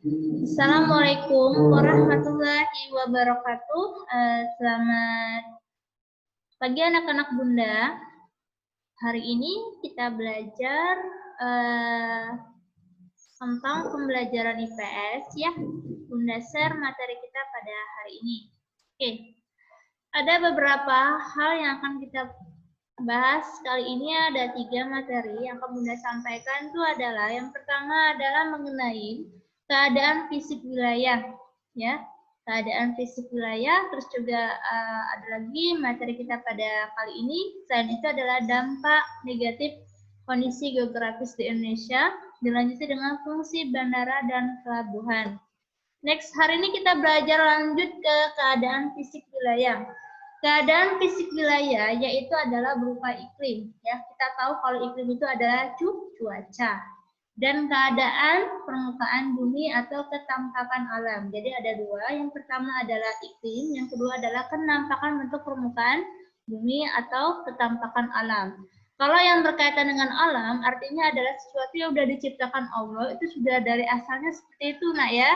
Assalamualaikum warahmatullahi wabarakatuh. Selamat pagi anak-anak Bunda. Hari ini kita belajar tentang pembelajaran IPS ya. Bunda share materi kita pada hari ini. Oke. Ada beberapa hal yang akan kita bahas kali ini. Ada 3 materi yang akan Bunda sampaikan. Itu adalah yang pertama adalah mengenai keadaan fisik wilayah, ya, keadaan fisik wilayah. Terus juga ada lagi materi kita pada kali ini. Selain itu adalah dampak negatif kondisi geografis di Indonesia. Dilanjuti dengan fungsi bandara dan pelabuhan. Next, hari ini kita belajar lanjut ke keadaan fisik wilayah. Keadaan fisik wilayah yaitu adalah berupa iklim. Ya, kita tahu kalau iklim itu adalah cuaca dan keadaan permukaan bumi atau ketampakan alam. Jadi ada 2. Yang pertama adalah iklim, yang kedua adalah kenampakan bentuk permukaan bumi atau ketampakan alam. Kalau yang berkaitan dengan alam, artinya adalah sesuatu yang sudah diciptakan Allah, itu sudah dari asalnya seperti itu, nak ya.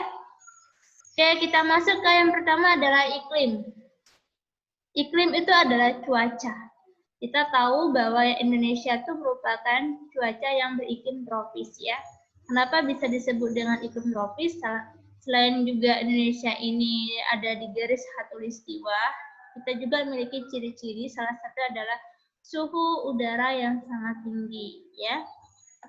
Oke, kita masuk ke yang pertama adalah iklim. Iklim itu adalah cuaca. Kita tahu bahwa Indonesia itu merupakan cuaca yang beriklim tropis ya. Kenapa bisa disebut dengan iklim tropis? Selain juga Indonesia ini ada di garis khatulistiwa, kita juga memiliki ciri-ciri. Salah satu adalah suhu udara yang sangat tinggi ya.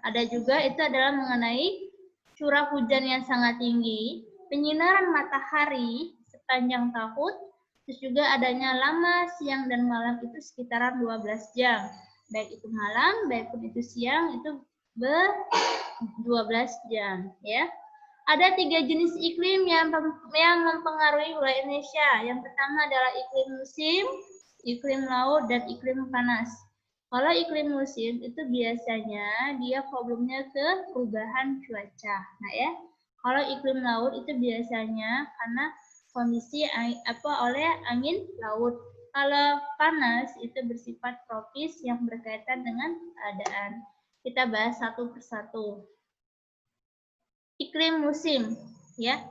Ada juga itu adalah mengenai curah hujan yang sangat tinggi, penyinaran matahari sepanjang tahun. Terus juga adanya lama siang dan malam itu sekitaran 12 jam. Baik itu malam, baik pun itu siang, itu ber-12 jam. Ya. Ada 3 jenis iklim yang mempengaruhi wilayah Indonesia. Yang pertama adalah iklim musim, iklim laut, dan iklim panas. Kalau iklim musim itu biasanya dia problemnya ke perubahan cuaca. Nah ya, kalau iklim laut itu biasanya karena kondisi oleh angin laut. Kalau panas itu bersifat tropis yang berkaitan dengan keadaan. Kita bahas satu persatu. Iklim musim, ya,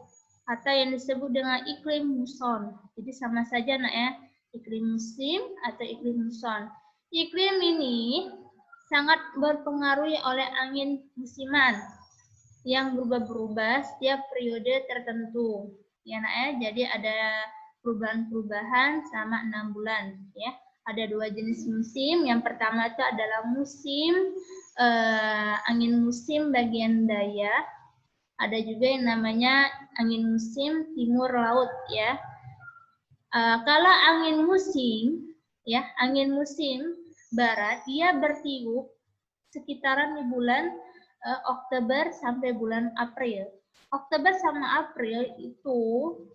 atau yang disebut dengan iklim muson. Jadi sama saja, nak ya, iklim musim atau iklim muson. Iklim ini sangat berpengaruh oleh angin musiman yang berubah-berubah setiap periode tertentu. Ya, nak ya, jadi ada perubahan-perubahan selama 6 bulan ya. Ada 2 jenis musim. Yang pertama itu adalah musim angin musim bagian daya. Ada juga yang namanya angin musim timur laut ya. Kalau angin musim ya, angin musim barat dia bertiup sekitaran di bulan Oktober sampai bulan April. Oktober sama April itu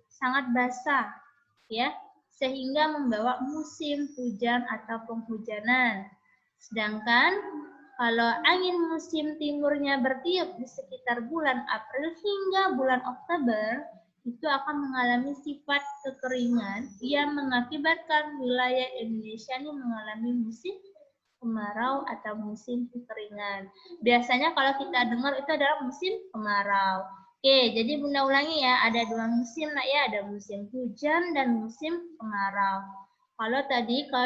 sangat basah ya, sehingga membawa musim hujan atau penghujanan. Sedangkan kalau angin musim timurnya bertiup di sekitar bulan April hingga bulan Oktober, itu akan mengalami sifat kekeringan yang mengakibatkan wilayah Indonesia ini mengalami musim kemarau atau musim kekeringan. Biasanya kalau kita dengar itu adalah musim kemarau. Oke, jadi Bunda ulangi ya, ada 2 musim nak ya, ada musim hujan dan musim kemarau. Kalau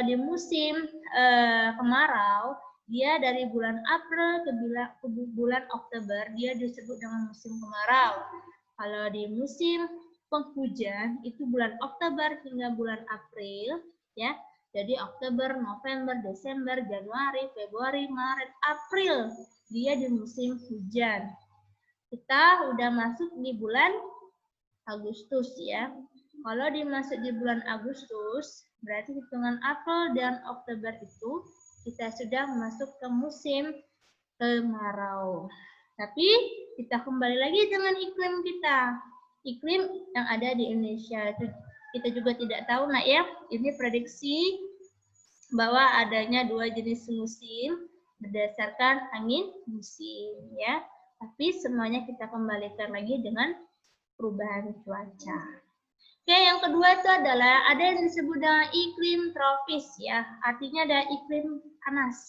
di musim kemarau, dia dari bulan April ke bulan Oktober, dia disebut dengan musim kemarau. Kalau di musim penghujan, itu bulan Oktober hingga bulan April, ya. Jadi Oktober, November, Desember, Januari, Februari, Maret, April, dia di musim hujan. Kita udah masuk di bulan Agustus ya. Kalau dimasuk di bulan Agustus, berarti hitungan April dan Oktober itu kita sudah masuk ke musim kemarau. Tapi kita kembali lagi dengan iklim kita. Iklim yang ada di Indonesia itu kita juga tidak tahu nak ya. Ini prediksi bahwa adanya 2 jenis musim berdasarkan angin musim ya. Tapi semuanya kita kembalikan lagi dengan perubahan cuaca. Oke, yang kedua itu adalah ada yang disebut dengan iklim tropis ya. Artinya ada iklim panas.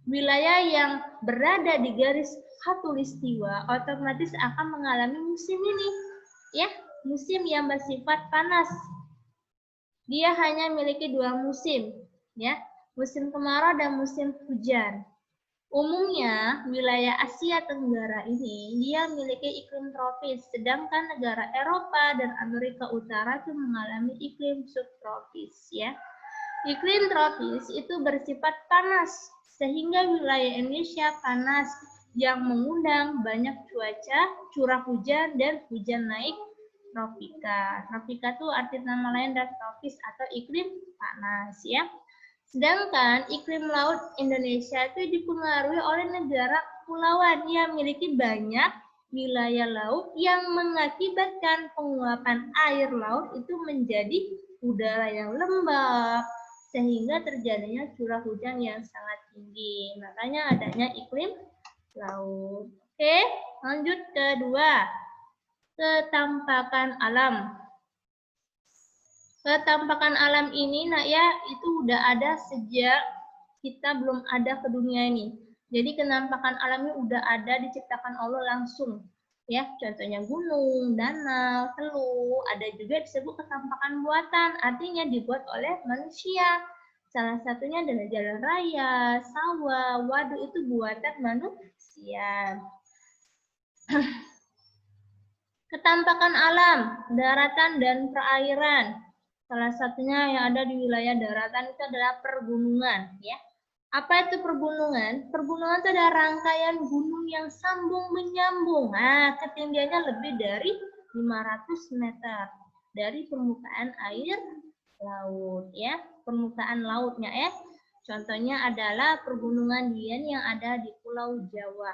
Wilayah yang berada di garis khatulistiwa otomatis akan mengalami musim ini, ya, musim yang bersifat panas. Dia hanya memiliki 2 musim, ya, musim kemarau dan musim hujan. Umumnya, wilayah Asia Tenggara ini dia memiliki iklim tropis, sedangkan negara Eropa dan Amerika Utara itu mengalami iklim subtropis, ya. Iklim tropis itu bersifat panas, sehingga wilayah Indonesia panas yang mengundang banyak cuaca, curah hujan, dan hujan naik tropika. Tropika itu arti nama lain dari tropis atau iklim panas, ya. Sedangkan iklim laut Indonesia itu dipengaruhi oleh negara kepulauan yang memiliki banyak wilayah laut yang mengakibatkan penguapan air laut itu menjadi udara yang lembab sehingga terjadinya curah hujan yang sangat tinggi. Makanya adanya iklim laut. Oke, lanjut kedua. Ketampakan alam. Ketampakan alam ini, nak ya, itu udah ada sejak kita belum ada ke dunia ini. Jadi kenampakan alam ini udah ada diciptakan Allah langsung. Ya, contohnya gunung, danau, teluk, ada juga disebut ketampakan buatan, artinya dibuat oleh manusia. Salah satunya adalah jalan raya, sawah, waduk itu buatan manusia. Ketampakan alam, daratan dan perairan. Salah satunya yang ada di wilayah daratan itu adalah pergunungan, ya. Apa itu pergunungan? Pergunungan itu ada rangkaian gunung yang sambung menyambung. Nah, ketinggiannya lebih dari 500 meter dari permukaan air laut, ya. Permukaan lautnya, ya. Contohnya adalah pergunungan Dieng yang ada di Pulau Jawa.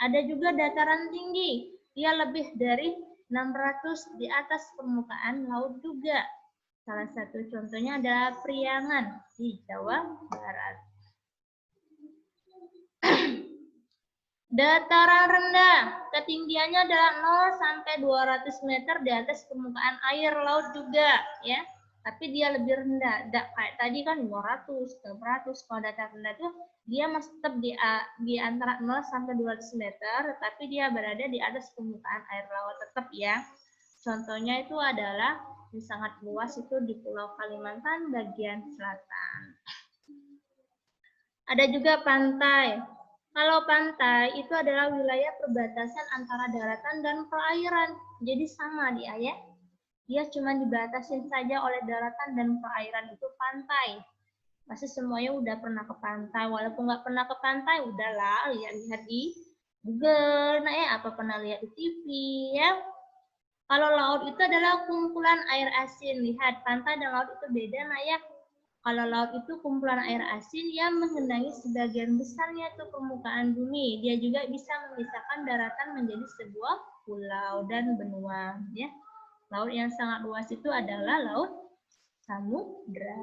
Ada juga dataran tinggi, dia lebih dari 600 di atas permukaan laut juga. Salah satu contohnya adalah Priangan di Jawa Barat. Dataran rendah, ketinggiannya adalah 0 sampai 200 meter di atas permukaan air laut juga, ya. Tapi dia lebih rendah. Kayak tadi kan 500, 600. Kalau dataran rendah itu dia masih tetap di antara 0 sampai 200 meter, tapi dia berada di atas permukaan air laut tetap, ya. Contohnya itu adalah yang sangat luas itu di Pulau Kalimantan bagian selatan. Ada juga pantai. Kalau pantai itu adalah wilayah perbatasan antara daratan dan perairan. Jadi sama dia, ya. Dia cuma dibatasin saja oleh daratan dan perairan itu pantai. Pasti semuanya udah pernah ke pantai. Walaupun nggak pernah ke pantai, udahlah lihat-lihat di Google, nah ya, apa pernah lihat di TV, ya. Kalau laut itu adalah kumpulan air asin. Lihat, pantai dan laut itu beda, nak ya. Kalau laut itu kumpulan air asin yang mengenangi sebagian besarnya itu permukaan bumi. Dia juga bisa memisahkan daratan menjadi sebuah pulau dan benua. Ya. Laut yang sangat luas itu adalah laut samudra.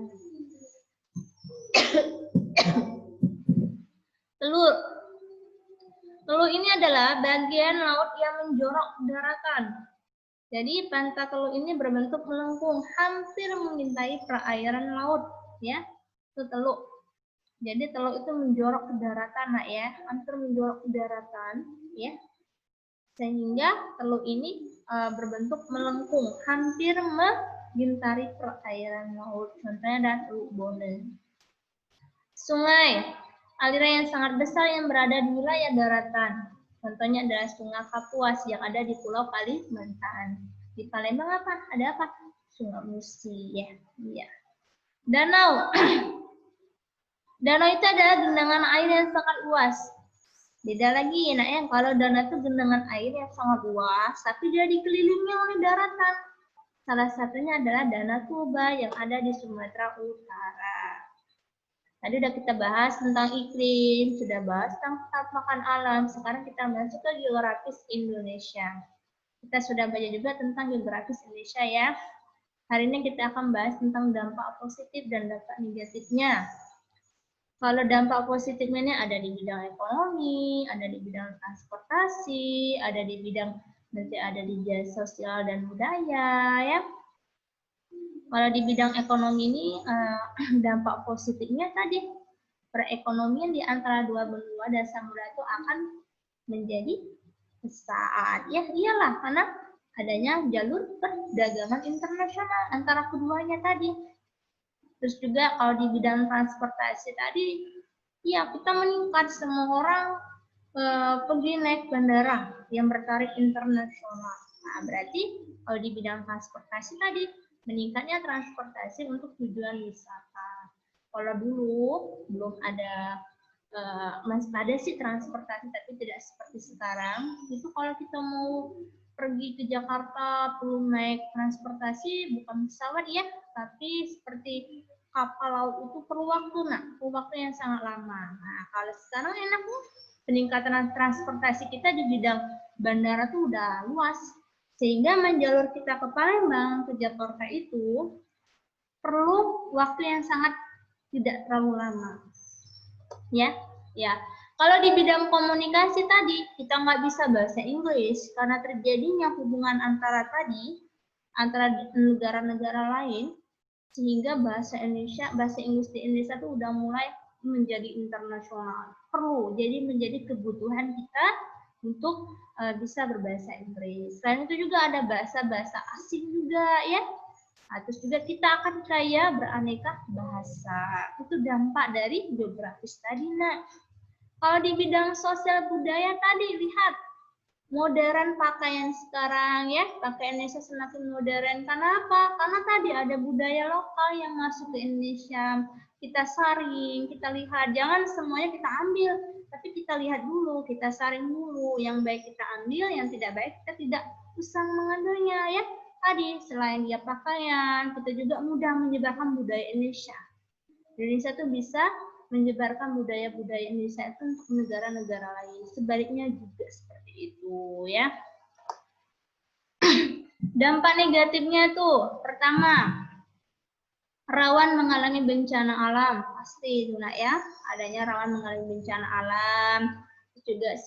Teluk. Teluk ini adalah bagian laut yang menjorok ke daratan. Jadi pantai teluk ini berbentuk melengkung, hampir mengintai perairan laut, ya. Itu teluk. Jadi teluk itu menjorok ke daratan, nak ya, hampir menjorok ke daratan, ya. Sehingga teluk ini berbentuk melengkung, hampir mengintari perairan laut. Contohnya ada Teluk Bonen. Sungai, aliran yang sangat besar yang berada di wilayah daratan. Contohnya adalah Sungai Kapuas yang ada di Pulau Kalimantan. Di Palembang apa? Ada apa? Sungai Musi, ya. Iya. Danau. Danau itu adalah genangan air yang sangat luas. Beda lagi, nah ya, kalau danau itu genangan air yang sangat luas, tapi dia dikelilingi oleh daratan. Salah satunya adalah Danau Toba yang ada di Sumatera Utara. Tadi udah kita bahas tentang iklim, sudah bahas tentang ketampakan alam. Sekarang kita masuk ke geografis Indonesia. Kita sudah baca juga tentang geografis Indonesia, ya. Hari ini kita akan bahas tentang dampak positif dan dampak negatifnya. Kalau dampak positifnya ini ada di bidang ekonomi, ada di bidang transportasi, ada di bidang nanti ada di sosial dan budaya, ya. Kalau di bidang ekonomi ini dampak positifnya tadi perekonomian di antara dua benua dan samudra itu akan menjadi besar. Ya, iyalah, karena adanya jalur perdagangan internasional antara keduanya tadi. Terus juga kalau di bidang transportasi tadi, ya kita meningkat, semua orang pergi naik bandara yang bertarif internasional. Nah, berarti kalau di bidang transportasi tadi, meningkatnya transportasi untuk tujuan wisata. Kalau dulu belum ada, masih ada sih transportasi, tapi tidak seperti sekarang. Itu kalau kita mau pergi ke Jakarta perlu naik transportasi, bukan pesawat ya, tapi seperti kapal laut itu perlu waktu yang sangat lama. Nah, kalau sekarang enaknya peningkatan transportasi kita di bidang bandara tuh udah luas, sehingga menjalur kita ke Palembang, ke Jakarta itu perlu waktu yang sangat tidak terlalu lama. Ya. Kalau di bidang komunikasi tadi, kita nggak bisa bahasa Inggris karena terjadinya hubungan antara negara-negara lain, sehingga bahasa Inggris di Indonesia itu udah mulai menjadi internasional. Perlu, jadi menjadi kebutuhan kita untuk bisa berbahasa Inggris. Selain itu juga ada bahasa-bahasa asing juga ya. Terus juga kita akan kaya beraneka bahasa. Itu dampak dari geografis tadi, Nak. Kalau di bidang sosial budaya tadi, lihat modern pakaian sekarang ya, pakaian Indonesia semakin modern. Kenapa? Karena tadi ada budaya lokal yang masuk ke Indonesia. Kita saring, kita lihat, jangan semuanya kita ambil, tapi kita lihat dulu, kita saring dulu. Yang baik kita ambil, yang tidak baik kita tidak usah mengambilnya ya. Tadi selain dia pakaian, kita juga mudah menyebarkan budaya Indonesia. Indonesia tuh bisa menyebarkan budaya-budaya Indonesia itu untuk negara-negara lain. Sebaliknya juga seperti itu ya. Dampak negatifnya tuh, pertama, rawan mengalami bencana alam. Pasti itu Nak ya, adanya rawan mengalami bencana alam. Juga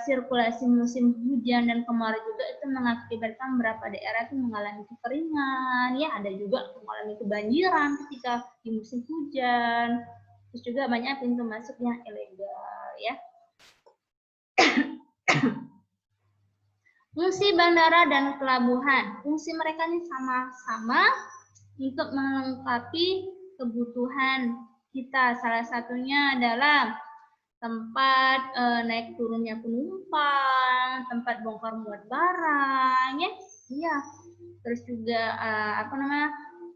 sirkulasi musim hujan dan kemarau juga itu mengakibatkan beberapa daerah itu mengalami kekeringan, ya ada juga mengalami kebanjiran ketika di musim hujan. Terus juga banyak pintu masuk yang ilegal, ya. Fungsi bandara dan pelabuhan, fungsi mereka ini sama-sama untuk melengkapi kebutuhan kita. Salah satunya adalah tempat naik turunnya penumpang, tempat bongkar muat barang, ya, iya. Terus juga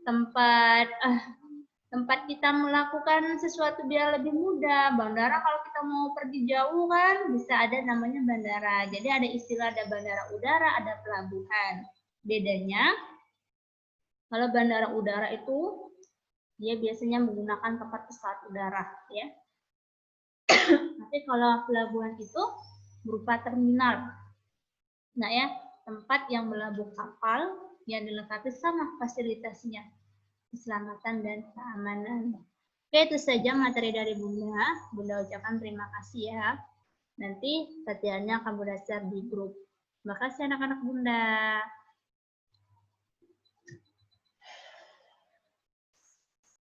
tempat kita melakukan sesuatu biar lebih mudah. Bandara kalau kita mau pergi jauh kan bisa ada namanya bandara. Jadi ada istilah, ada bandara udara, ada pelabuhan. Bedanya kalau bandara udara itu dia biasanya menggunakan tempat pesawat udara, ya. Tapi kalau pelabuhan itu berupa terminal. Nah ya, tempat yang melabur kapal yang dilengkapi sama fasilitasnya, keselamatan dan keamanan. Oke, itu saja materi dari Bunda. Bunda ucapkan terima kasih ya. Nanti latihannya akan Bunda share di grup. Terima kasih anak-anak Bunda.